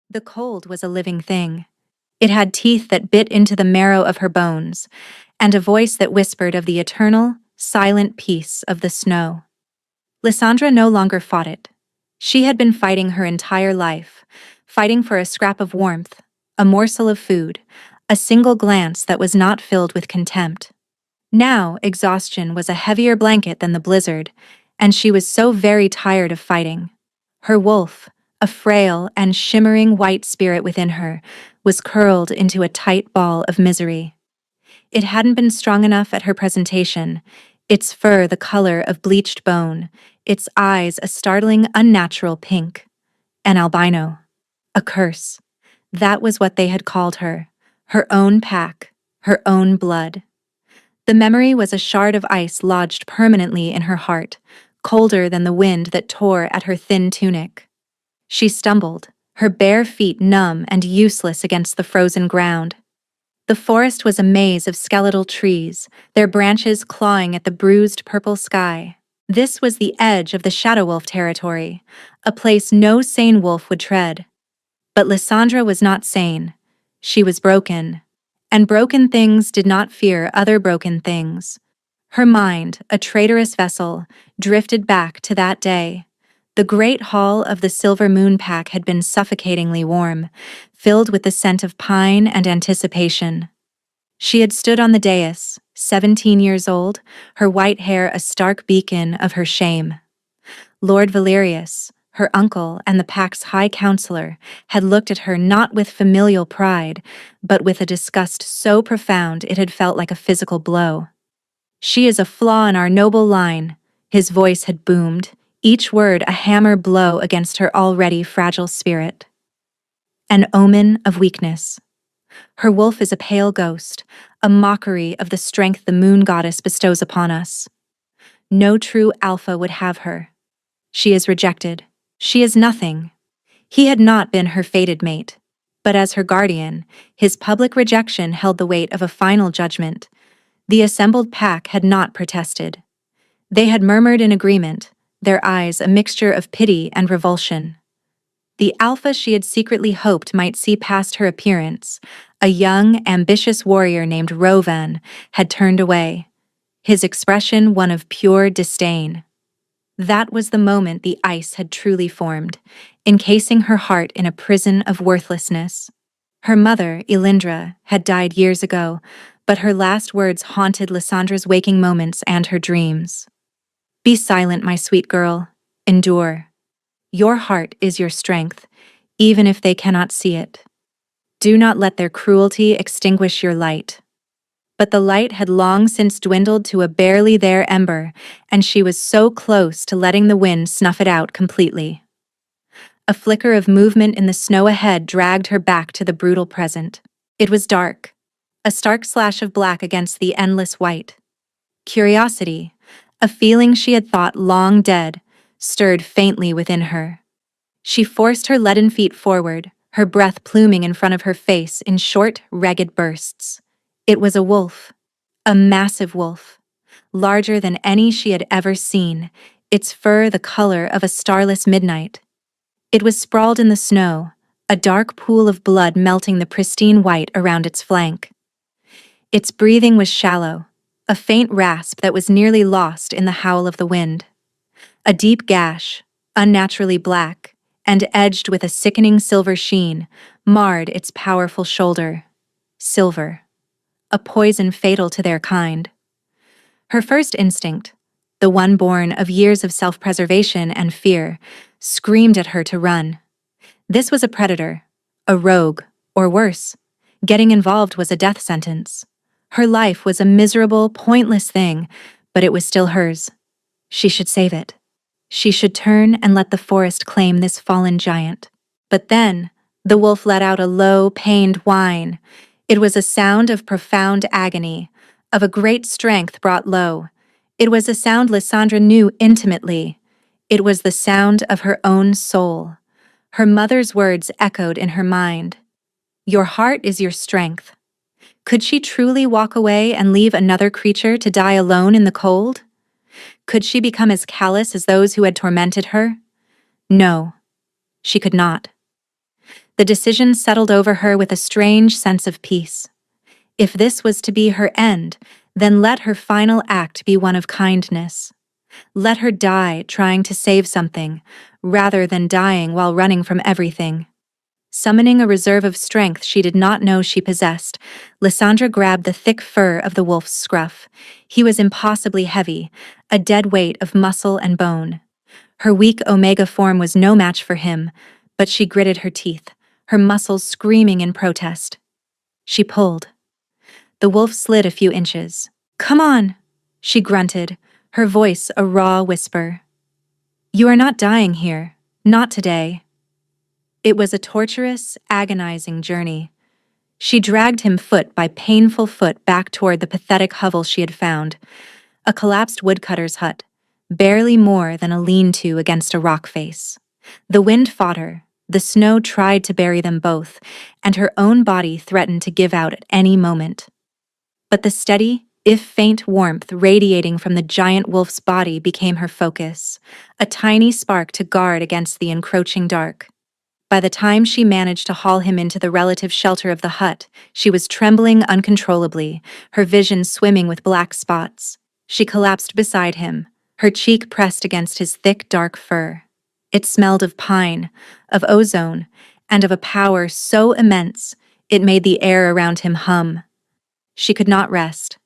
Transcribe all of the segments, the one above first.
The cold was a living thing. It had teeth that bit into the marrow of her bones, and a voice that whispered of the eternal, silent peace of the snow. Lysandra no longer fought it. She had been fighting her entire life, fighting for a scrap of warmth, a morsel of food, a single glance that was not filled with contempt. Now, exhaustion was a heavier blanket than the blizzard, and she was so very tired of fighting. Her wolf, a frail and shimmering white spirit within her, was curled into a tight ball of misery. It hadn't been strong enough at her presentation, its fur the color of bleached bone, its eyes a startling, unnatural pink. An albino. A curse. That was what they had called her. Her own pack. Her own blood. The memory was a shard of ice lodged permanently in her heart, colder than the wind that tore at her thin tunic. She stumbled, her bare feet numb and useless against the frozen ground. The forest was a maze of skeletal trees, their branches clawing at the bruised purple sky. This was the edge of the Shadow Wolf territory, a place no sane wolf would tread. But Lysandra was not sane. She was broken. And broken things did not fear other broken things. Her mind, a traitorous vessel, drifted back to that day. The great hall of the Silver Moon Pack had been suffocatingly warm, filled with the scent of pine and anticipation. She had stood on the dais, 17 years old, her white hair a stark beacon of her shame. Lord Valerius, her uncle and the pack's high counselor, had looked at her not with familial pride, but with a disgust so profound it had felt like a physical blow. "She is a flaw in our noble line," his voice had boomed, each word a hammer blow against her already fragile spirit. "An omen of weakness. Her wolf is a pale ghost, a mockery of the strength the moon goddess bestows upon us. No true alpha would have her. She is rejected. She is nothing." He had not been her fated mate, but as her guardian, his public rejection held the weight of a final judgment. The assembled pack had not protested. They had murmured in agreement, their eyes a mixture of pity and revulsion. The alpha she had secretly hoped might see past her appearance, a young, ambitious warrior named Rovan, had turned away, his expression one of pure disdain. That was the moment the ice had truly formed, encasing her heart in a prison of worthlessness. Her mother, Elindra, had died years ago, but her last words haunted Lysandra's waking moments and her dreams. "Be silent, my sweet girl. Endure. Your heart is your strength, even if they cannot see it. Do not let their cruelty extinguish your light." But the light had long since dwindled to a barely there ember, and she was so close to letting the wind snuff it out completely. A flicker of movement in the snow ahead dragged her back to the brutal present. It was dark, a stark slash of black against the endless white. Curiosity, a feeling she had thought long dead, stirred faintly within her. She forced her leaden feet forward, her breath pluming in front of her face in short, ragged bursts. It was a wolf, a massive wolf, larger than any she had ever seen, its fur the color of a starless midnight. It was sprawled in the snow, a dark pool of blood melting the pristine white around its flank. Its breathing was shallow, a faint rasp that was nearly lost in the howl of the wind. A deep gash, unnaturally black, and edged with a sickening silver sheen, marred its powerful shoulder. Silver. A poison fatal to their kind. Her first instinct, the one born of years of self-preservation and fear, screamed at her to run. This was a predator, a rogue, or worse. Getting involved was a death sentence. Her life was a miserable, pointless thing, but it was still hers. She should save it. She should turn and let the forest claim this fallen giant. But then, the wolf let out a low, pained whine. It was a sound of profound agony, of a great strength brought low. It was a sound Lysandra knew intimately. It was the sound of her own soul. Her mother's words echoed in her mind. "Your heart is your strength." Could she truly walk away and leave another creature to die alone in the cold? Could she become as callous as those who had tormented her? No, she could not. The decision settled over her with a strange sense of peace. If this was to be her end, then let her final act be one of kindness. Let her die trying to save something, rather than dying while running from everything. Summoning a reserve of strength she did not know she possessed, Lysandra grabbed the thick fur of the wolf's scruff. He was impossibly heavy, a dead weight of muscle and bone. Her weak omega form was no match for him, but she gritted her teeth, her muscles screaming in protest. She pulled. The wolf slid a few inches. "Come on," she grunted, her voice a raw whisper. "You are not dying here. Not today." It was a torturous, agonizing journey. She dragged him foot by painful foot back toward the pathetic hovel she had found, a collapsed woodcutter's hut, barely more than a lean-to against a rock face. The wind fought her, the snow tried to bury them both, and her own body threatened to give out at any moment. But the steady, if faint warmth radiating from the giant wolf's body became her focus, a tiny spark to guard against the encroaching dark. By the time she managed to haul him into the relative shelter of the hut, she was trembling uncontrollably, her vision swimming with black spots. She collapsed beside him, her cheek pressed against his thick, dark fur. It smelled of pine, of ozone, and of a power so immense it made the air around him hum. She could not rest.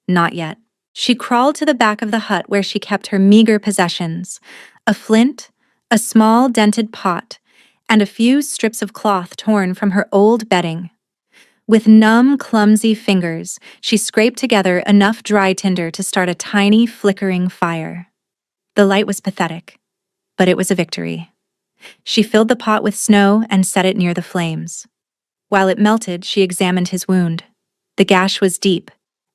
Not yet. She crawled to the back of the hut where she kept her meager possessions, a flint, a small dented pot, and a few strips of cloth torn from her old bedding. With numb, clumsy fingers, she scraped together enough dry tinder to start a tiny, flickering fire. The light was pathetic, but it was a victory. She filled the pot with snow and set it near the flames. While it melted, she examined his wound. The gash was deep,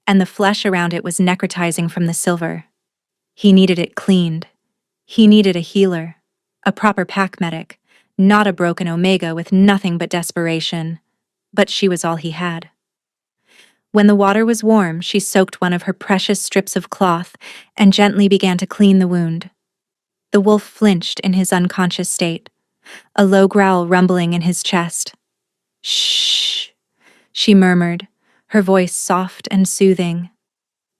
and the flesh around it was necrotizing from the silver. He needed it cleaned. He needed a healer, a proper pack medic, not a broken omega with nothing but desperation. But she was all he had. When the water was warm, she soaked one of her precious strips of cloth and gently began to clean the wound. The wolf flinched in his unconscious state, a low growl rumbling in his chest. "Shh," she murmured, her voice soft and soothing.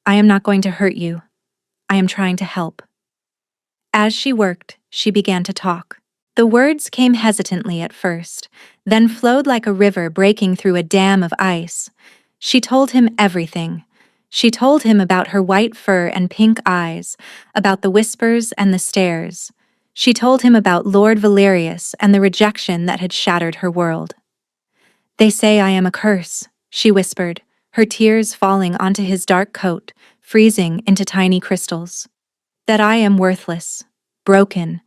"I am not going to hurt you. I am trying to help." As she worked, she began to talk. The words came hesitantly at first, then flowed like a river breaking through a dam of ice. She told him everything. She told him about her white fur and pink eyes, about the whispers and the stares. She told him about Lord Valerius and the rejection that had shattered her world. "They say I am a curse," she whispered, her tears falling onto his dark coat, freezing into tiny crystals. "That I am worthless, broken.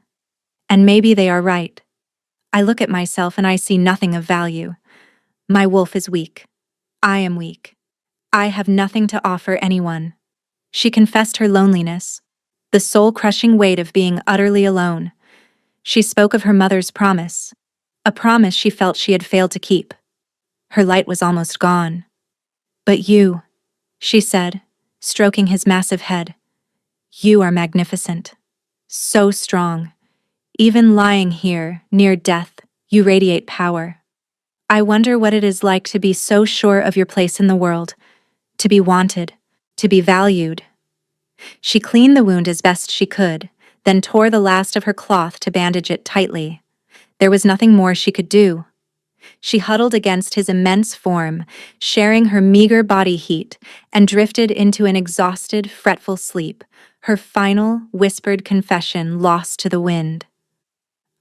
And maybe they are right. I look at myself and I see nothing of value. My wolf is weak. I am weak. I have nothing to offer anyone." She confessed her loneliness, the soul-crushing weight of being utterly alone. She spoke of her mother's promise, a promise she felt she had failed to keep. Her light was almost gone. "But you," she said, stroking his massive head, "you are magnificent. So strong. Even lying here, near death, you radiate power. I wonder what it is like to be so sure of your place in the world, to be wanted, to be valued." She cleaned the wound as best she could, then tore the last of her cloth to bandage it tightly. There was nothing more she could do. She huddled against his immense form, sharing her meager body heat, and drifted into an exhausted, fretful sleep, her final, whispered confession lost to the wind.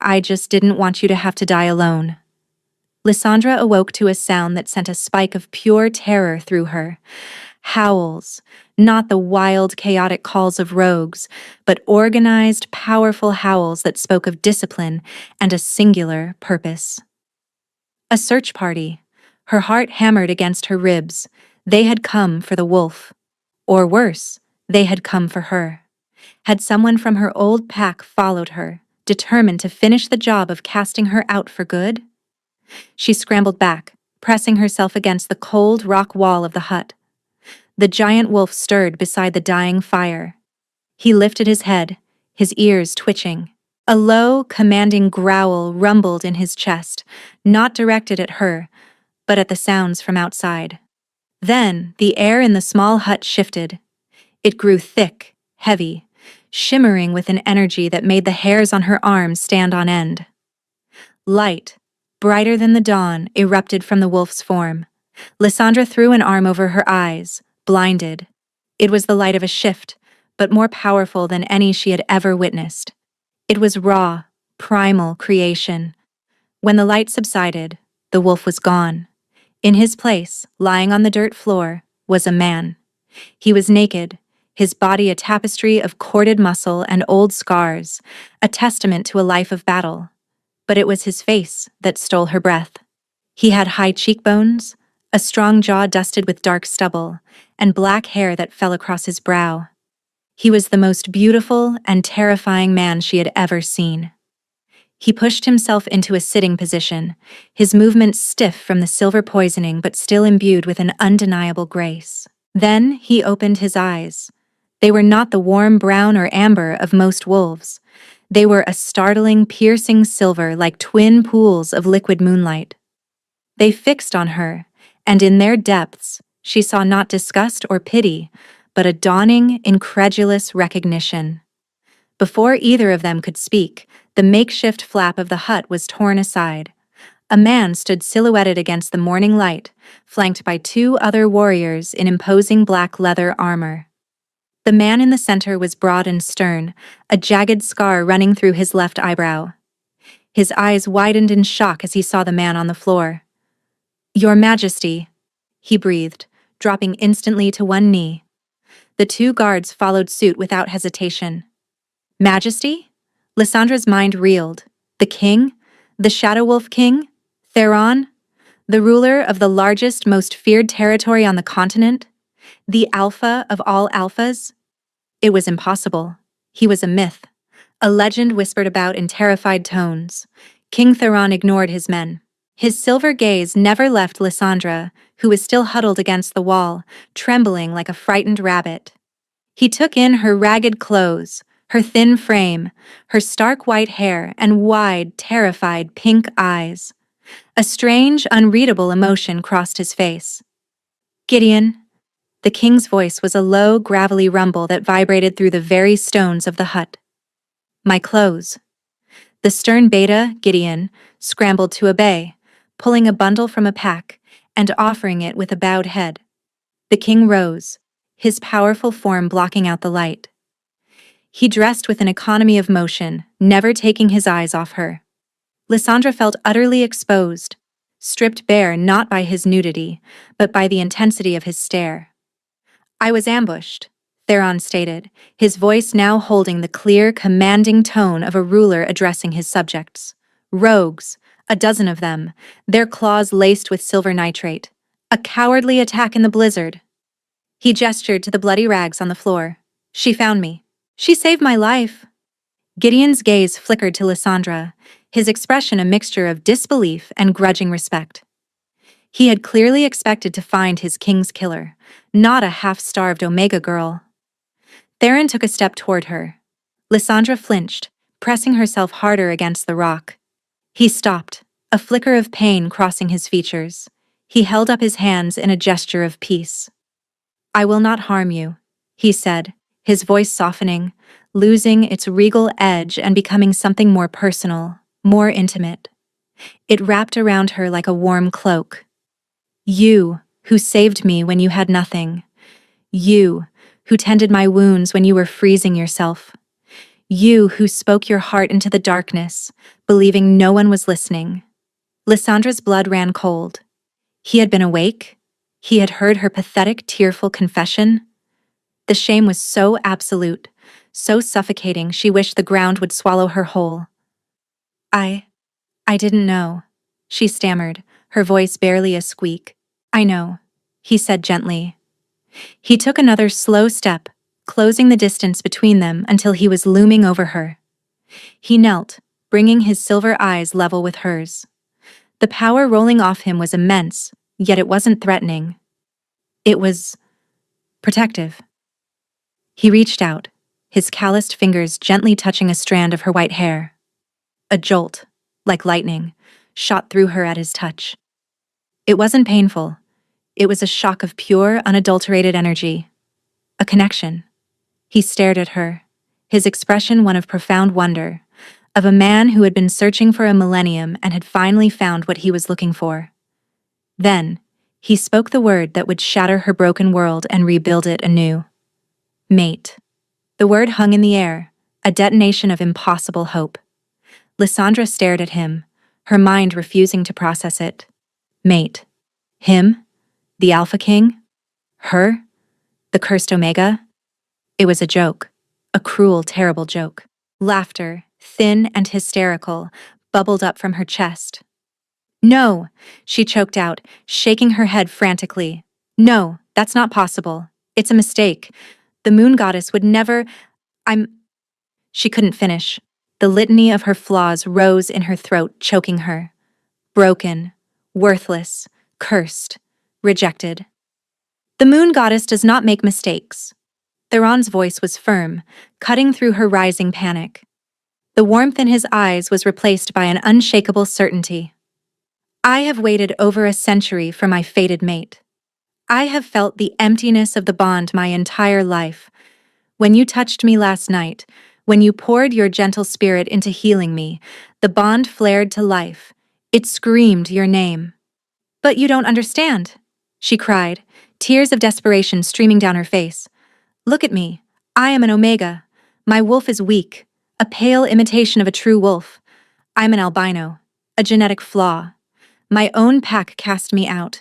"I just didn't want you to have to die alone." Lysandra awoke to a sound that sent a spike of pure terror through her. Howls, not the wild, chaotic calls of rogues, but organized, powerful howls that spoke of discipline and a singular purpose. A search party. Her heart hammered against her ribs. They had come for the wolf. Or worse, they had come for her. Had someone from her old pack followed her, determined to finish the job of casting her out for good? She scrambled back, pressing herself against the cold rock wall of the hut. The giant wolf stirred beside the dying fire. He lifted his head, his ears twitching. A low, commanding growl rumbled in his chest, not directed at her, but at the sounds from outside. Then, the air in the small hut shifted. It grew thick, heavy, shimmering with an energy that made the hairs on her arms stand on end. Light, brighter than the dawn, erupted from the wolf's form. Lysandra threw an arm over her eyes, blinded. It was the light of a shift, but more powerful than any she had ever witnessed. It was raw, primal creation. When the light subsided, the wolf was gone. In his place, lying on the dirt floor, was a man. He was naked, his body a tapestry of corded muscle and old scars, a testament to a life of battle. But it was his face that stole her breath. He had high cheekbones, a strong jaw dusted with dark stubble, and black hair that fell across his brow. He was the most beautiful and terrifying man she had ever seen. He pushed himself into a sitting position, his movements stiff from the silver poisoning but still imbued with an undeniable grace. Then he opened his eyes. They were not the warm brown or amber of most wolves. They were a startling, piercing silver like twin pools of liquid moonlight. They fixed on her, and in their depths, she saw not disgust or pity, but a dawning, incredulous recognition. Before either of them could speak, the makeshift flap of the hut was torn aside. A man stood silhouetted against the morning light, flanked by two other warriors in imposing black leather armor. The man in the center was broad and stern, a jagged scar running through his left eyebrow. His eyes widened in shock as he saw the man on the floor. "Your Majesty," he breathed, dropping instantly to one knee. The two guards followed suit without hesitation. Majesty? Lysandra's mind reeled. The king? The Shadow Wolf King? Theron? The ruler of the largest, most feared territory on the continent? The alpha of all alphas? It was impossible. He was a myth. A legend whispered about in terrified tones. King Theron ignored his men. His silver gaze never left Lysandra, who was still huddled against the wall, trembling like a frightened rabbit. He took in her ragged clothes, her thin frame, her stark white hair, and wide, terrified pink eyes. A strange, unreadable emotion crossed his face. "Gideon." The king's voice was a low, gravelly rumble that vibrated through the very stones of the hut. "My clothes." The stern beta, Gideon, scrambled to obey, pulling a bundle from a pack and offering it with a bowed head. The king rose, his powerful form blocking out the light. He dressed with an economy of motion, never taking his eyes off her. Lysandra felt utterly exposed, stripped bare not by his nudity, but by the intensity of his stare. "I was ambushed," Theron stated, his voice now holding the clear, commanding tone of a ruler addressing his subjects. "Rogues, a dozen of them, their claws laced with silver nitrate. A cowardly attack in the blizzard." He gestured to the bloody rags on the floor. "She found me. She saved my life." Gideon's gaze flickered to Lysandra, his expression a mixture of disbelief and grudging respect. He had clearly expected to find his king's killer, not a half-starved Omega girl. Theron took a step toward her. Lysandra flinched, pressing herself harder against the rock. He stopped, a flicker of pain crossing his features. He held up his hands in a gesture of peace. "I will not harm you," he said, his voice softening, losing its regal edge and becoming something more personal, more intimate. It wrapped around her like a warm cloak. "You, who saved me when you had nothing. You, who tended my wounds when you were freezing yourself. You, who spoke your heart into the darkness, believing no one was listening." Lysandra's blood ran cold. He had been awake. He had heard her pathetic, tearful confession. The shame was so absolute, so suffocating she wished the ground would swallow her whole. I didn't know," she stammered, her voice barely a squeak. "I know," he said gently. He took another slow step, closing the distance between them until he was looming over her. He knelt, bringing his silver eyes level with hers. The power rolling off him was immense, yet it wasn't threatening. It was protective. He reached out, his calloused fingers gently touching a strand of her white hair. A jolt, like lightning, shot through her at his touch. It wasn't painful. It was a shock of pure, unadulterated energy. A connection. He stared at her, his expression one of profound wonder, of a man who had been searching for a millennium and had finally found what he was looking for. Then, he spoke the word that would shatter her broken world and rebuild it anew. Mate. The word hung in the air, a detonation of impossible hope. Lysandra stared at him, her mind refusing to process it. Mate. Him? The Alpha King? Her? The cursed Omega? It was a joke. A cruel, terrible joke. Laughter, thin and hysterical, bubbled up from her chest. No, she choked out, shaking her head frantically. No, that's not possible. It's a mistake. The moon goddess would never… She couldn't finish. The litany of her flaws rose in her throat, choking her. Broken, worthless, cursed, rejected. The moon goddess does not make mistakes. Theron's voice was firm, cutting through her rising panic. The warmth in his eyes was replaced by an unshakable certainty. I have waited over a century for my fated mate. I have felt the emptiness of the bond my entire life. When you touched me last night, when you poured your gentle spirit into healing me, the bond flared to life. It screamed your name. But you don't understand, she cried, tears of desperation streaming down her face. Look at me. I am an Omega. My wolf is weak, a pale imitation of a true wolf. I'm an albino, a genetic flaw. My own pack cast me out.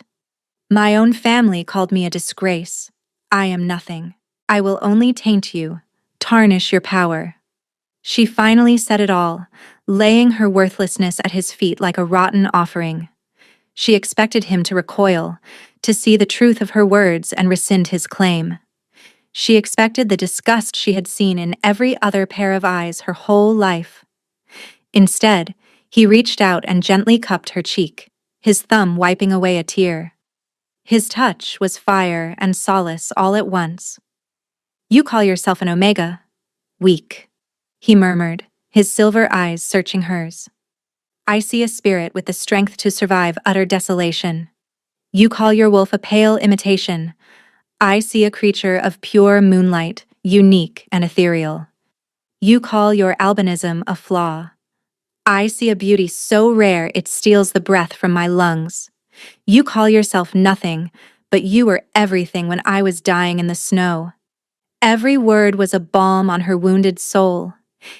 My own family called me a disgrace. I am nothing. I will only taint you, tarnish your power. She finally said it all, laying her worthlessness at his feet like a rotten offering. She expected him to recoil, to see the truth of her words and rescind his claim. She expected the disgust she had seen in every other pair of eyes her whole life. Instead, he reached out and gently cupped her cheek, his thumb wiping away a tear. His touch was fire and solace all at once. You call yourself an Omega? Weak, he murmured, his silver eyes searching hers. I see a spirit with the strength to survive utter desolation. You call your wolf a pale imitation. I see a creature of pure moonlight, unique and ethereal. You call your albinism a flaw. I see a beauty so rare it steals the breath from my lungs. You call yourself nothing, but you were everything when I was dying in the snow. Every word was a balm on her wounded soul.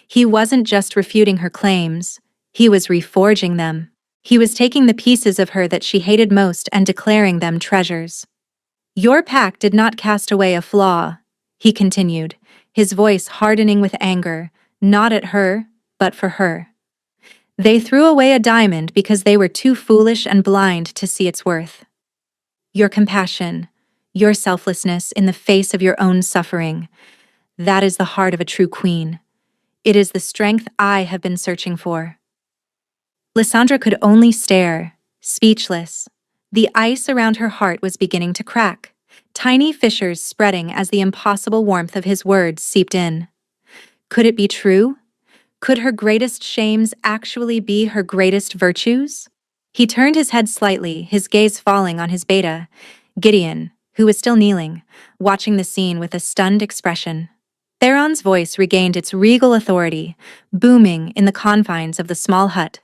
He wasn't just refuting her claims, he was reforging them. He was taking the pieces of her that she hated most and declaring them treasures. Your pack did not cast away a flaw, he continued, his voice hardening with anger, not at her, but for her. They threw away a diamond because they were too foolish and blind to see its worth. Your compassion, your selflessness in the face of your own suffering, that is the heart of a true queen. It is the strength I have been searching for. Lysandra could only stare, speechless. The ice around her heart was beginning to crack, tiny fissures spreading as the impossible warmth of his words seeped in. Could it be true? Could her greatest shames actually be her greatest virtues? He turned his head slightly, his gaze falling on his beta, Gideon, who was still kneeling, watching the scene with a stunned expression. Theron's voice regained its regal authority, booming in the confines of the small hut.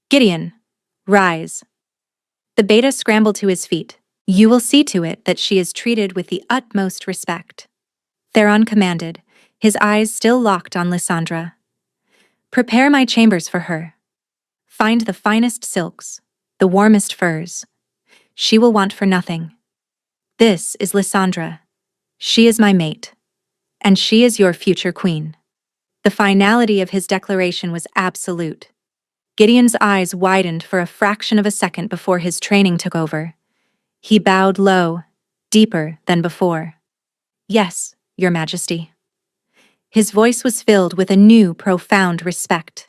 Gideon, rise. The beta scrambled to his feet. You will see to it that she is treated with the utmost respect. Theron commanded, his eyes still locked on Lysandra. Prepare my chambers for her. Find the finest silks, the warmest furs. She will want for nothing. This is Lysandra. She is my mate. And she is your future queen. The finality of his declaration was absolute. Gideon's eyes widened for a fraction of a second before his training took over. He bowed low, deeper than before. Yes, Your Majesty. His voice was filled with a new, profound respect.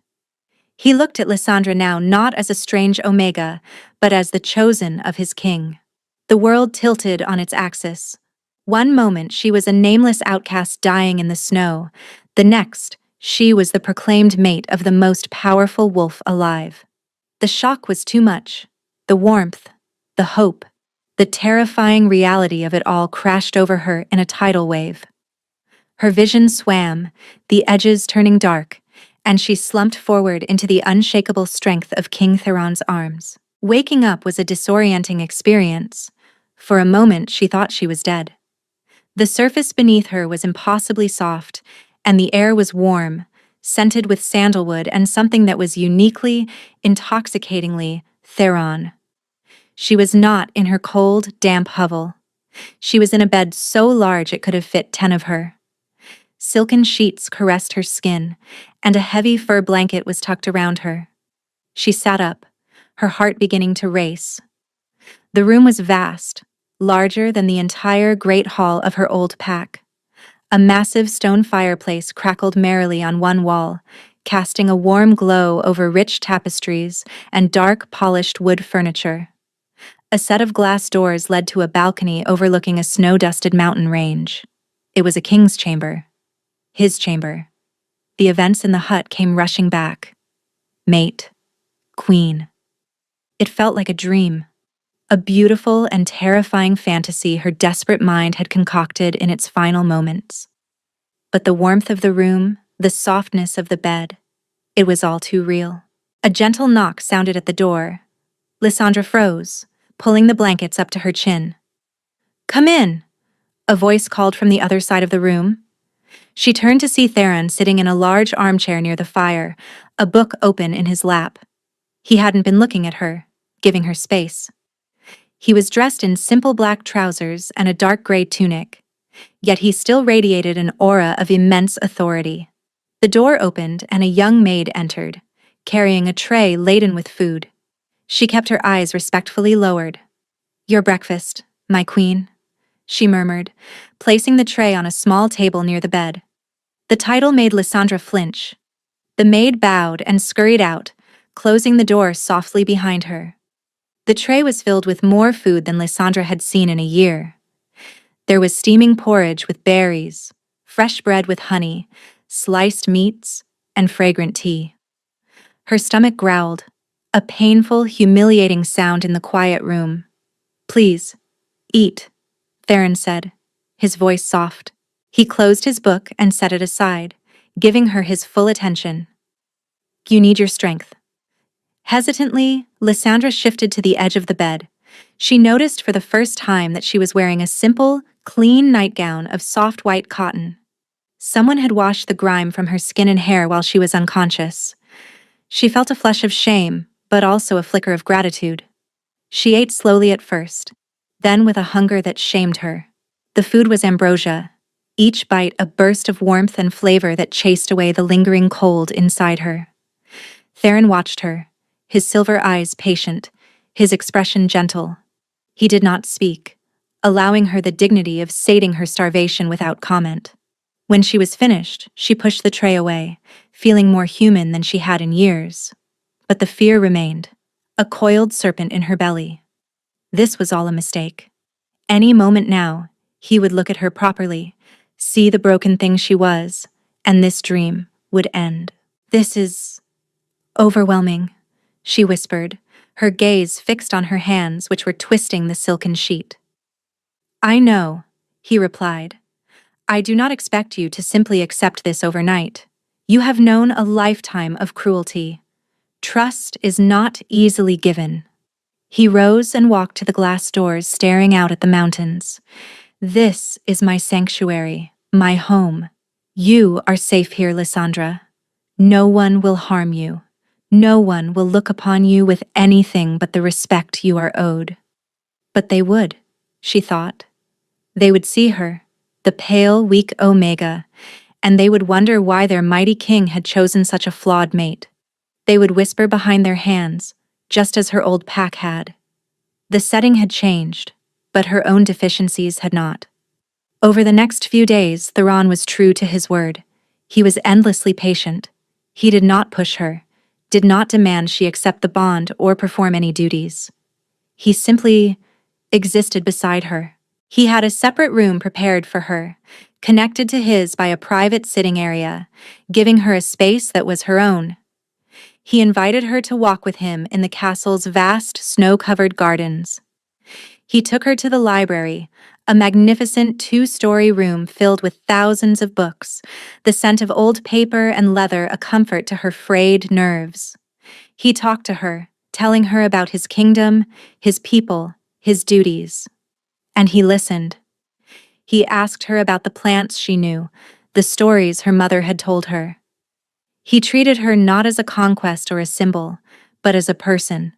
He looked at Lysandra now not as a strange Omega, but as the chosen of his king. The world tilted on its axis. One moment she was a nameless outcast dying in the snow. The next, She was the proclaimed mate of the most powerful wolf alive. The shock was too much. The warmth, the hope, the terrifying reality of it all crashed over her in a tidal wave. Her vision swam, the edges turning dark, and she slumped forward into the unshakable strength of King Theron's arms. Waking up was a disorienting experience. For a moment, she thought she was dead. The surface beneath her was impossibly soft, and the air was warm, scented with sandalwood and something that was uniquely, intoxicatingly Theron. She was not in her cold, damp hovel. She was in a bed so large it could have fit 10 of her. Silken sheets caressed her skin, and a heavy fur blanket was tucked around her. She sat up, her heart beginning to race. The room was vast, larger than the entire great hall of her old pack. A massive stone fireplace crackled merrily on one wall, casting a warm glow over rich tapestries and dark, polished wood furniture. A set of glass doors led to a balcony overlooking a snow-dusted mountain range. It was a king's chamber. His chamber. The events in the hut came rushing back. Mate. Queen. It felt like a dream. A beautiful and terrifying fantasy her desperate mind had concocted in its final moments. But the warmth of the room, the softness of the bed, it was all too real. A gentle knock sounded at the door. Lysandra froze, pulling the blankets up to her chin. "Come in," a voice called from the other side of the room. She turned to see Theron sitting in a large armchair near the fire, a book open in his lap. He hadn't been looking at her, giving her space. He was dressed in simple black trousers and a dark gray tunic, yet he still radiated an aura of immense authority. The door opened and a young maid entered, carrying a tray laden with food. She kept her eyes respectfully lowered. "Your breakfast, my queen," she murmured, placing the tray on a small table near the bed. The title made Lysandra flinch. The maid bowed and scurried out, closing the door softly behind her. The tray was filled with more food than Lysandra had seen in a year. There was steaming porridge with berries, fresh bread with honey, sliced meats, and fragrant tea. Her stomach growled, a painful, humiliating sound in the quiet room. "Please, eat," Theron said, his voice soft. He closed his book and set it aside, giving her his full attention. "You need your strength." Hesitantly, Lysandra shifted to the edge of the bed. She noticed for the first time that she was wearing a simple, clean nightgown of soft white cotton. Someone had washed the grime from her skin and hair while she was unconscious. She felt a flush of shame, but also a flicker of gratitude. She ate slowly at first, then with a hunger that shamed her. The food was ambrosia, each bite a burst of warmth and flavor that chased away the lingering cold inside her. Theron watched her, his silver eyes patient, his expression gentle. He did not speak, allowing her the dignity of sating her starvation without comment. When she was finished, she pushed the tray away, feeling more human than she had in years. But the fear remained, a coiled serpent in her belly. This was all a mistake. Any moment now, he would look at her properly, see the broken thing she was, and this dream would end. "This is overwhelming," she whispered, her gaze fixed on her hands which were twisting the silken sheet. "I know," he replied. "I do not expect you to simply accept this overnight. You have known a lifetime of cruelty. Trust is not easily given." He rose and walked to the glass doors, staring out at the mountains. "This is my sanctuary, my home. You are safe here, Lysandra. No one will harm you. No one will look upon you with anything but the respect you are owed." But they would, she thought. They would see her, the pale, weak Omega, and they would wonder why their mighty king had chosen such a flawed mate. They would whisper behind their hands, just as her old pack had. The setting had changed, but her own deficiencies had not. Over the next few days, Theron was true to his word. He was endlessly patient. He did not push her, did not demand she accept the bond or perform any duties. He simply existed beside her. He had a separate room prepared for her, connected to his by a private sitting area, giving her a space that was her own. He invited her to walk with him in the castle's vast, snow-covered gardens. He took her to the library, a magnificent two-story room filled with thousands of books, the scent of old paper and leather a comfort to her frayed nerves. He talked to her, telling her about his kingdom, his people, his duties. And he listened. He asked her about the plants she knew, the stories her mother had told her. He treated her not as a conquest or a symbol, but as a person.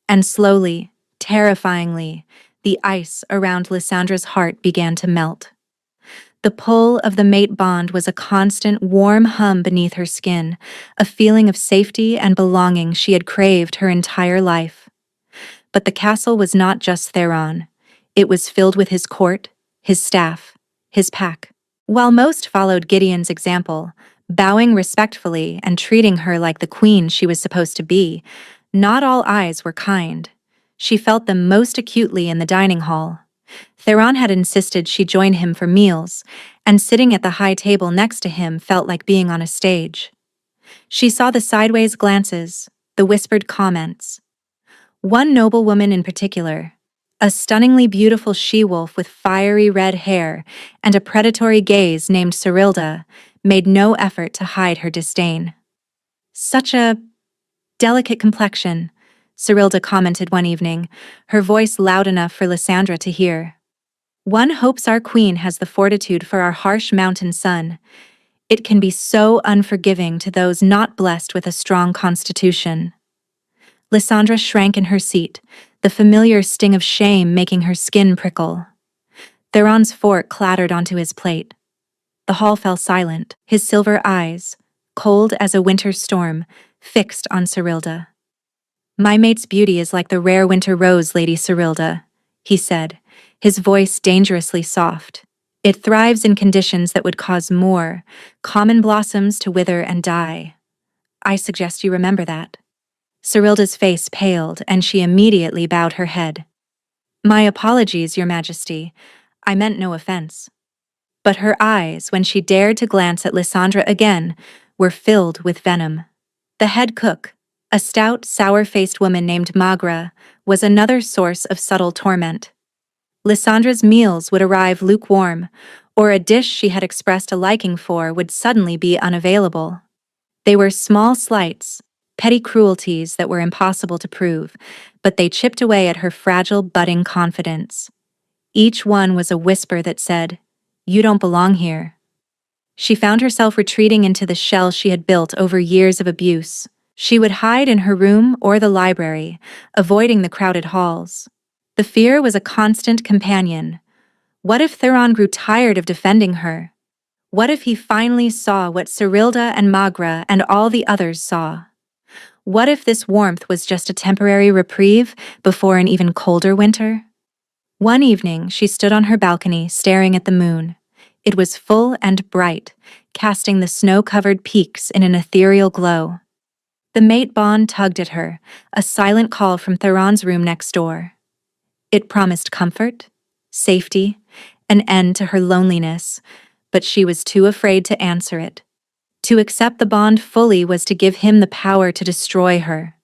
And slowly, terrifyingly, the ice around Lysandra's heart began to melt. The pull of the mate bond was a constant, warm hum beneath her skin, a feeling of safety and belonging she had craved her entire life. But the castle was not just Theron. It was filled with his court, his staff, his pack. While most followed Gideon's example, bowing respectfully and treating her like the queen she was supposed to be, not all eyes were kind. She felt them most acutely in the dining hall. Theron had insisted she join him for meals, and sitting at the high table next to him felt like being on a stage. She saw the sideways glances, the whispered comments. One noblewoman in particular, a stunningly beautiful she-wolf with fiery red hair and a predatory gaze named Cyrilda, made no effort to hide her disdain. "Such a delicate complexion," Cyrilda commented one evening, her voice loud enough for Lysandra to hear. "One hopes our queen has the fortitude for our harsh mountain sun. It can be so unforgiving to those not blessed with a strong constitution." Lysandra shrank in her seat, the familiar sting of shame making her skin prickle. Theron's fork clattered onto his plate. The hall fell silent, his silver eyes, cold as a winter storm, fixed on Cyrilda. "My mate's beauty is like the rare winter rose, Lady Cyrilda," he said, his voice dangerously soft. "It thrives in conditions that would cause more common blossoms to wither and die. I suggest you remember that." Cyrilda's face paled, and she immediately bowed her head. "My apologies, Your Majesty. I meant no offense." But her eyes, when she dared to glance at Lysandra again, were filled with venom. The head cook, a stout, sour-faced woman named Magra, was another source of subtle torment. Lysandra's meals would arrive lukewarm, or a dish she had expressed a liking for would suddenly be unavailable. They were small slights, petty cruelties that were impossible to prove, but they chipped away at her fragile, budding confidence. Each one was a whisper that said, "You don't belong here." She found herself retreating into the shell she had built over years of abuse. She would hide in her room or the library, avoiding the crowded halls. The fear was a constant companion. What if Theron grew tired of defending her? What if he finally saw what Cyrilda and Magra and all the others saw? What if this warmth was just a temporary reprieve before an even colder winter? One evening, she stood on her balcony staring at the moon. It was full and bright, casting the snow-covered peaks in an ethereal glow. The mate bond tugged at her, a silent call from Theron's room next door. It promised comfort, safety, an end to her loneliness, but she was too afraid to answer it. To accept the bond fully was to give him the power to destroy her.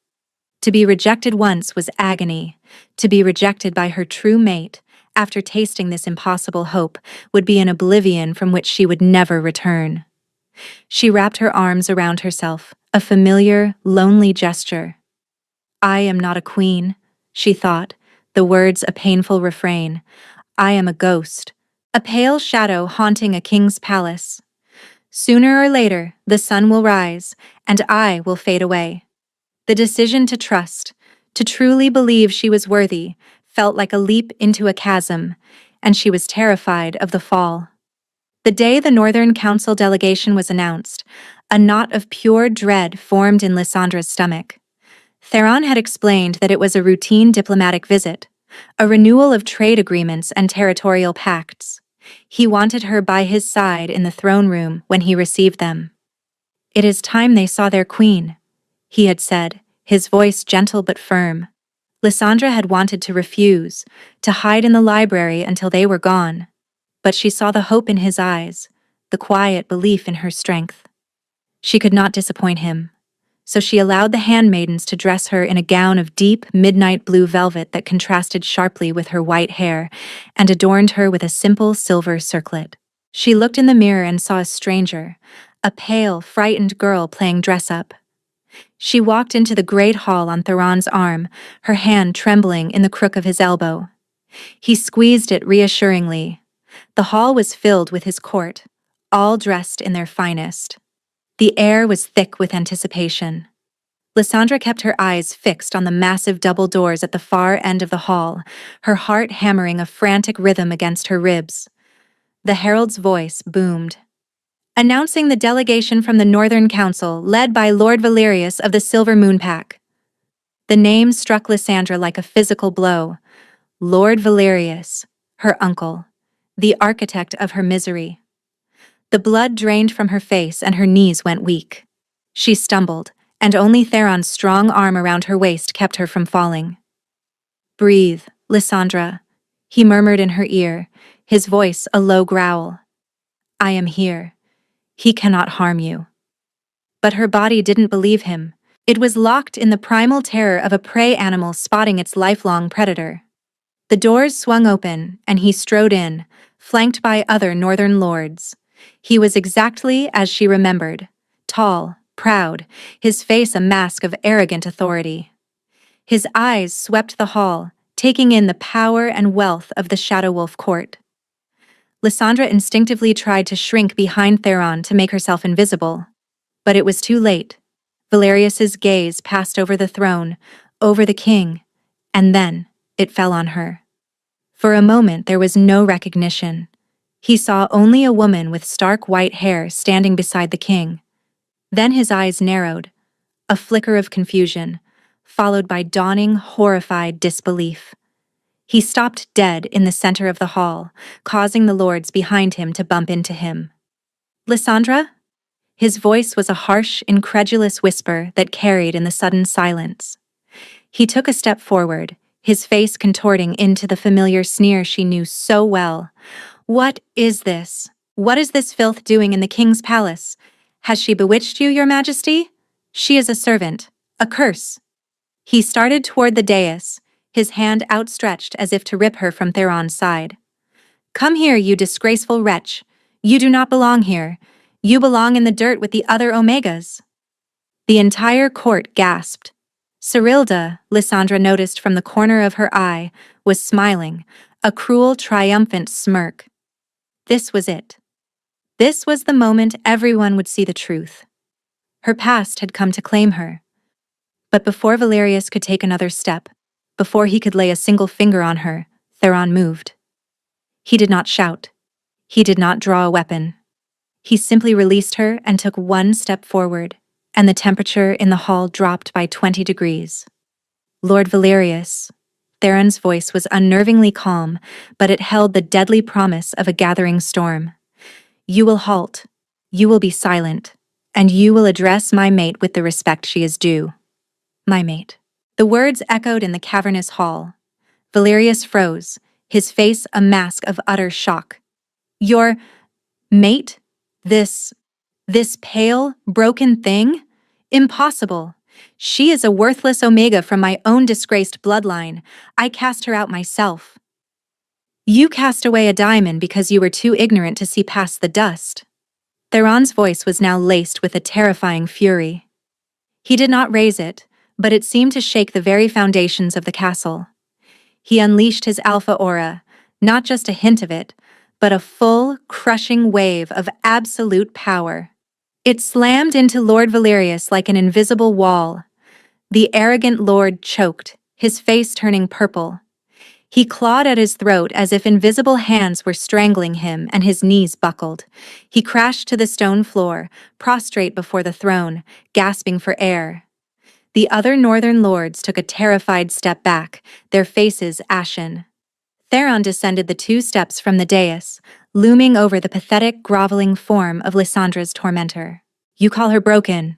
To be rejected once was agony. To be rejected by her true mate, after tasting this impossible hope, would be an oblivion from which she would never return. She wrapped her arms around herself, a familiar, lonely gesture. "I am not a queen," she thought, the words a painful refrain. "I am a ghost, a pale shadow haunting a king's palace. Sooner or later, the sun will rise, and I will fade away." The decision to trust, to truly believe she was worthy, felt like a leap into a chasm, and she was terrified of the fall. The day the Northern Council delegation was announced, a knot of pure dread formed in Lysandra's stomach. Theron had explained that it was a routine diplomatic visit, a renewal of trade agreements and territorial pacts. He wanted her by his side in the throne room when he received them. "It is time they saw their queen," he had said, his voice gentle but firm. Lysandra had wanted to refuse, to hide in the library until they were gone. but she saw the hope in his eyes, the quiet belief in her strength. She could not disappoint him, so she allowed the handmaidens to dress her in a gown of deep midnight blue velvet that contrasted sharply with her white hair and adorned her with a simple silver circlet. She looked in the mirror and saw a stranger, a pale, frightened girl playing dress-up. She walked into the great hall on Theron's arm, her hand trembling in the crook of his elbow. He squeezed it reassuringly. The hall was filled with his court, all dressed in their finest. The air was thick with anticipation. Lysandra kept her eyes fixed on the massive double doors at the far end of the hall, her heart hammering a frantic rhythm against her ribs. The herald's voice boomed, announcing the delegation from the Northern Council, led by Lord Valerius of the Silver Moon Pack. The name struck Lysandra like a physical blow. Lord Valerius, her uncle, the architect of her misery. The blood drained from her face and her knees went weak. She stumbled, and only Theron's strong arm around her waist kept her from falling. "Breathe, Lysandra," he murmured in her ear, his voice a low growl. "I am here. He cannot harm you." But her body didn't believe him. It was locked in the primal terror of a prey animal spotting its lifelong predator. The doors swung open, and he strode in, flanked by other northern lords. He was exactly as she remembered, tall, proud, his face a mask of arrogant authority. His eyes swept the hall, taking in the power and wealth of the Shadow Wolf court. Lysandra instinctively tried to shrink behind Theron to make herself invisible. But it was too late. Valerius's gaze passed over the throne, over the king, and then it fell on her. For a moment there was no recognition. He saw only a woman with stark white hair standing beside the king. Then his eyes narrowed, a flicker of confusion, followed by dawning, horrified disbelief. He stopped dead in the center of the hall, causing the lords behind him to bump into him. "Lysandra?" His voice was a harsh, incredulous whisper that carried in the sudden silence. He took a step forward, his face contorting into the familiar sneer she knew so well. "What is this? What is this filth doing in the king's palace? Has she bewitched you, your majesty? She is a servant, a curse." He started toward the dais, his hand outstretched as if to rip her from Theron's side. "Come here, you disgraceful wretch. You do not belong here. You belong in the dirt with the other Omegas." The entire court gasped. Cyrilda, Lysandra noticed from the corner of her eye, was smiling, a cruel, triumphant smirk. This was it. This was the moment everyone would see the truth. Her past had come to claim her. But before Valerius could take another step, before he could lay a single finger on her, Theron moved. He did not shout. He did not draw a weapon. He simply released her and took one step forward, and the temperature in the hall dropped by 20 degrees. "Lord Valerius," Theron's voice was unnervingly calm, but it held the deadly promise of a gathering storm. "You will halt, you will be silent, and you will address my mate with the respect she is due." "My mate." The words echoed in the cavernous hall. Valerius froze, his face a mask of utter shock. "Your mate? This pale, broken thing? Impossible. She is a worthless Omega from my own disgraced bloodline. I cast her out myself." "You cast away a diamond because you were too ignorant to see past the dust." Theron's voice was now laced with a terrifying fury. He did not raise it, but it seemed to shake the very foundations of the castle. He unleashed his alpha aura, not just a hint of it, but a full, crushing wave of absolute power. It slammed into Lord Valerius like an invisible wall. The arrogant lord choked, his face turning purple. He clawed at his throat as if invisible hands were strangling him, and his knees buckled. He crashed to the stone floor, prostrate before the throne, gasping for air. The other northern lords took a terrified step back, their faces ashen. Theron descended the 2 steps from the dais, looming over the pathetic, groveling form of Lysandra's tormentor. "You call her broken?"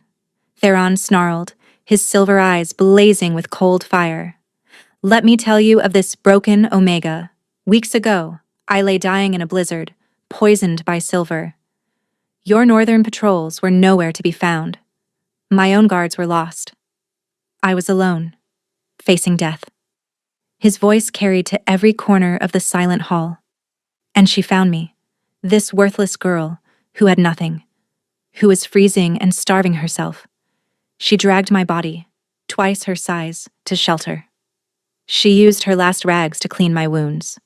Theron snarled, his silver eyes blazing with cold fire. "Let me tell you of this broken Omega. Weeks ago, I lay dying in a blizzard, poisoned by silver. Your northern patrols were nowhere to be found. My own guards were lost. I was alone, facing death. His voice carried to every corner of the silent hall. And she found me, this worthless girl who had nothing, who was freezing and starving herself. She dragged my body, twice her size, to shelter. She used her last rags to clean my wounds.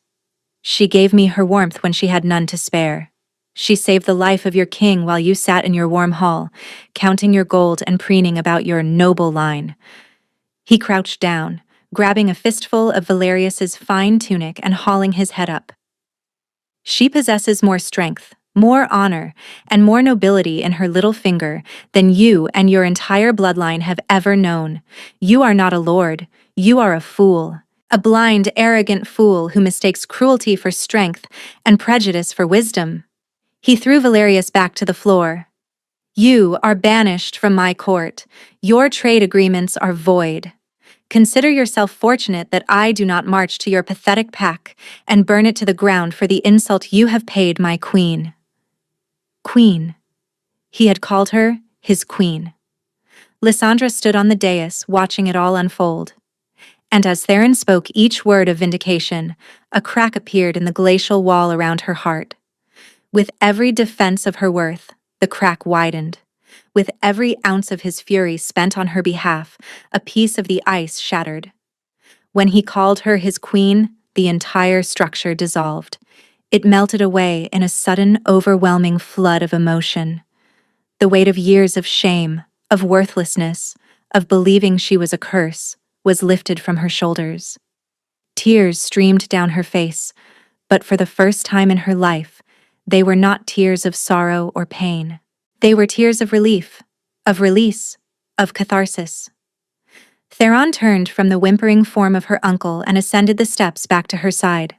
She gave me her warmth when she had none to spare. She saved the life of your king while you sat in your warm hall, counting your gold and preening about your noble line. He crouched down, grabbing a fistful of Valerius's fine tunic and hauling his head up. She possesses more strength, more honor, and more nobility in her little finger than you and your entire bloodline have ever known. You are not a lord, you are a fool. A blind, arrogant fool who mistakes cruelty for strength and prejudice for wisdom. He threw Valerius back to the floor. You are banished from my court. Your trade agreements are void. Consider yourself fortunate that I do not march to your pathetic pack and burn it to the ground for the insult you have paid my queen. Queen. He had called her his queen. Lysandra stood on the dais, watching it all unfold. And as Theron spoke each word of vindication, a crack appeared in the glacial wall around her heart. With every defense of her worth, the crack widened. With every ounce of his fury spent on her behalf, a piece of the ice shattered. When he called her his queen, the entire structure dissolved. It melted away in a sudden, overwhelming flood of emotion. The weight of years of shame, of worthlessness, of believing she was a curse, was lifted from her shoulders. Tears streamed down her face, but for the first time in her life, they were not tears of sorrow or pain. They were tears of relief, of release, of catharsis. Theron turned from the whimpering form of her uncle and ascended the steps back to her side.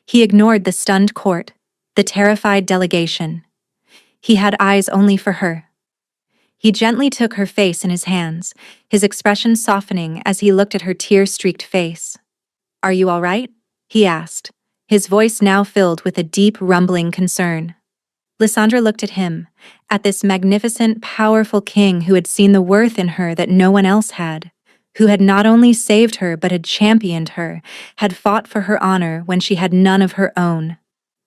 He ignored the stunned court, the terrified delegation. He had eyes only for her. He gently took her face in his hands, his expression softening as he looked at her tear-streaked face. "Are you all right?" he asked, his voice now filled with a deep, rumbling concern. Lysandra looked at him, at this magnificent, powerful king who had seen the worth in her that no one else had, who had not only saved her but had championed her, had fought for her honor when she had none of her own.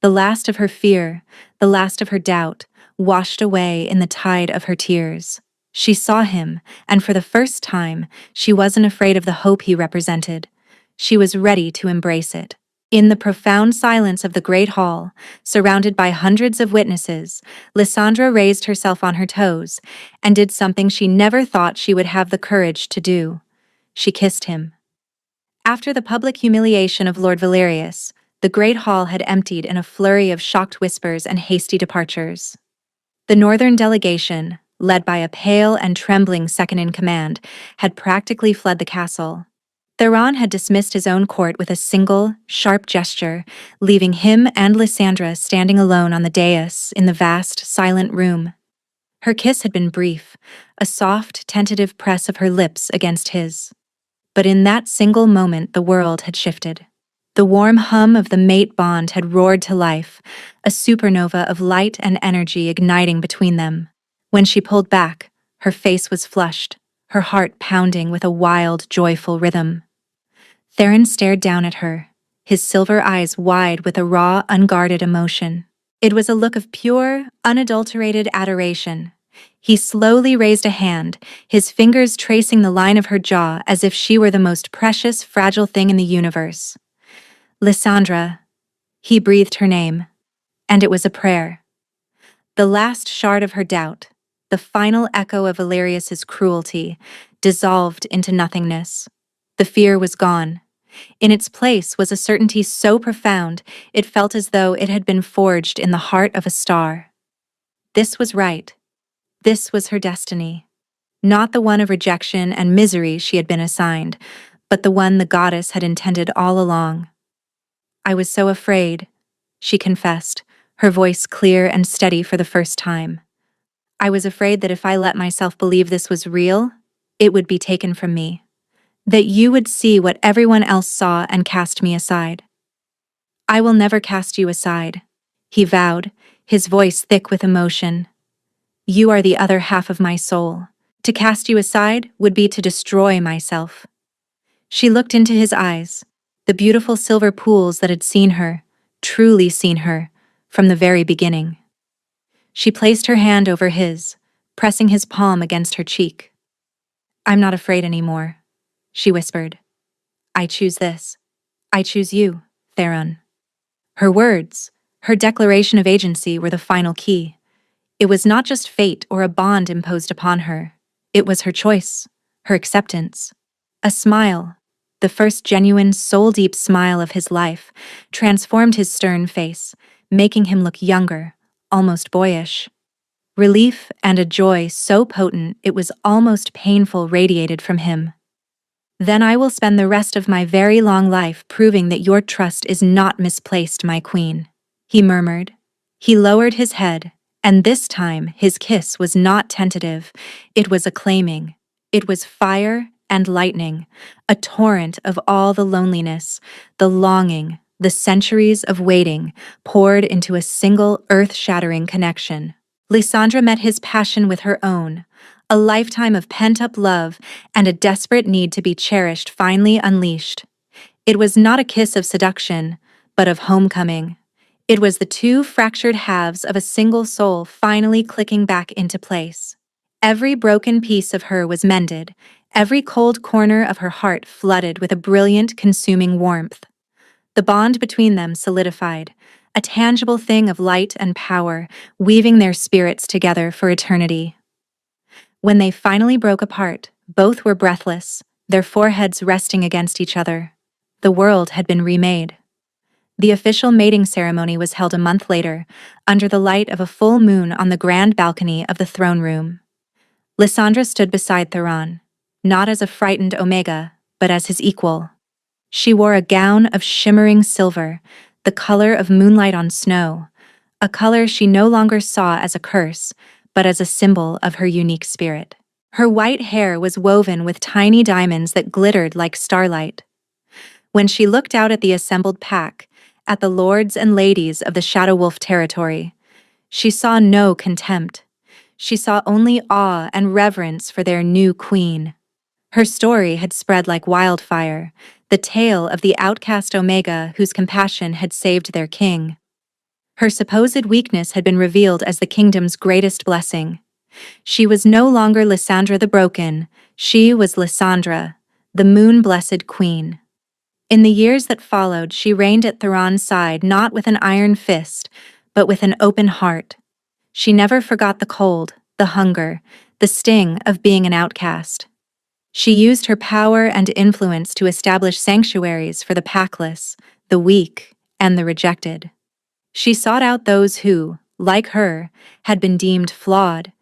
The last of her fear, the last of her doubt, washed away in the tide of her tears. She saw him, and for the first time, she wasn't afraid of the hope he represented. She was ready to embrace it. In the profound silence of the great hall, surrounded by hundreds of witnesses, Lysandra raised herself on her toes and did something she never thought she would have the courage to do. She kissed him. After the public humiliation of Lord Valerius, the great hall had emptied in a flurry of shocked whispers and hasty departures. The northern delegation, led by a pale and trembling second-in-command, had practically fled the castle. Theron had dismissed his own court with a single, sharp gesture, leaving him and Lysandra standing alone on the dais in the vast, silent room. Her kiss had been brief, a soft, tentative press of her lips against his. But in that single moment the world had shifted. The warm hum of the mate bond had roared to life, a supernova of light and energy igniting between them. When she pulled back, her face was flushed, her heart pounding with a wild, joyful rhythm. Theron stared down at her, his silver eyes wide with a raw, unguarded emotion. It was a look of pure, unadulterated adoration. He slowly raised a hand, his fingers tracing the line of her jaw as if she were the most precious, fragile thing in the universe. Lysandra. He breathed her name, and it was a prayer. The last shard of her doubt, the final echo of Valerius's cruelty, dissolved into nothingness. The fear was gone. In its place was a certainty so profound it felt as though it had been forged in the heart of a star. This was right. This was her destiny. Not the one of rejection and misery she had been assigned, but the one the goddess had intended all along. "I was so afraid," she confessed, her voice clear and steady for the first time. "I was afraid that if I let myself believe this was real, it would be taken from me. That you would see what everyone else saw and cast me aside. I will never cast you aside, he vowed, his voice thick with emotion. You are the other half of my soul. To cast you aside would be to destroy myself. She looked into his eyes, the beautiful silver pools that had seen her, truly seen her, from the very beginning. She placed her hand over his, pressing his palm against her cheek. I'm not afraid anymore, she whispered. I choose this. I choose you, Theron. Her words, her declaration of agency were the final key. It was not just fate or a bond imposed upon her. It was her choice, her acceptance. A smile, the first genuine, soul-deep smile of his life, transformed his stern face, making him look younger, almost boyish. Relief and a joy so potent it was almost painful radiated from him. Then I will spend the rest of my very long life proving that your trust is not misplaced, my queen, he murmured. He lowered his head, and this time his kiss was not tentative, it was acclaiming. It was fire and lightning, a torrent of all the loneliness, the longing, the centuries of waiting, poured into a single earth-shattering connection. Lysandra met his passion with her own, a lifetime of pent-up love and a desperate need to be cherished finally unleashed. It was not a kiss of seduction, but of homecoming. It was the two fractured halves of a single soul finally clicking back into place. Every broken piece of her was mended, every cold corner of her heart flooded with a brilliant, consuming warmth. The bond between them solidified, a tangible thing of light and power, weaving their spirits together for eternity. When they finally broke apart, both were breathless, their foreheads resting against each other. The world had been remade. The official mating ceremony was held a month later, under the light of a full moon on the grand balcony of the throne room. Lysandra stood beside Theron, not as a frightened Omega, but as his equal. She wore a gown of shimmering silver, the color of moonlight on snow, a color she no longer saw as a curse, but as a symbol of her unique spirit. Her white hair was woven with tiny diamonds that glittered like starlight. When she looked out at the assembled pack, at the lords and ladies of the Shadow Wolf territory, she saw no contempt. She saw only awe and reverence for their new queen. Her story had spread like wildfire, the tale of the outcast Omega whose compassion had saved their king. Her supposed weakness had been revealed as the kingdom's greatest blessing. She was no longer Lysandra the Broken, she was Lysandra, the moon-blessed queen. In the years that followed, she reigned at Theron's side not with an iron fist, but with an open heart. She never forgot the cold, the hunger, the sting of being an outcast. She used her power and influence to establish sanctuaries for the packless, the weak, and the rejected. She sought out those who, like her, had been deemed flawed,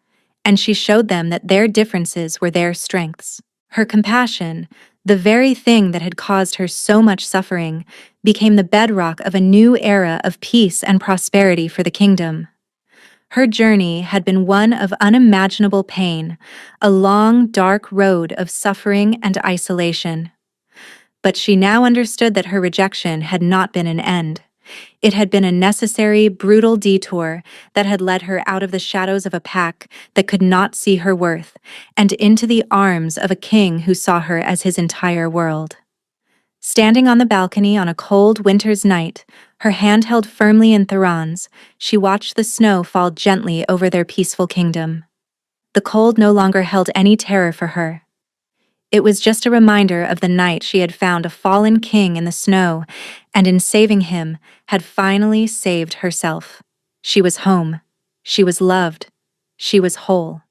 and she showed them that their differences were their strengths. Her compassion, the very thing that had caused her so much suffering, became the bedrock of a new era of peace and prosperity for the kingdom. Her journey had been one of unimaginable pain, a long, dark road of suffering and isolation. But she now understood that her rejection had not been an end. It had been a necessary, brutal detour that had led her out of the shadows of a pack that could not see her worth, and into the arms of a king who saw her as his entire world. Standing on the balcony on a cold winter's night, her hand held firmly in Theron's, she watched the snow fall gently over their peaceful kingdom. The cold no longer held any terror for her. It was just a reminder of the night she had found a fallen king in the snow, and in saving him, had finally saved herself. She was home. She was loved. She was whole.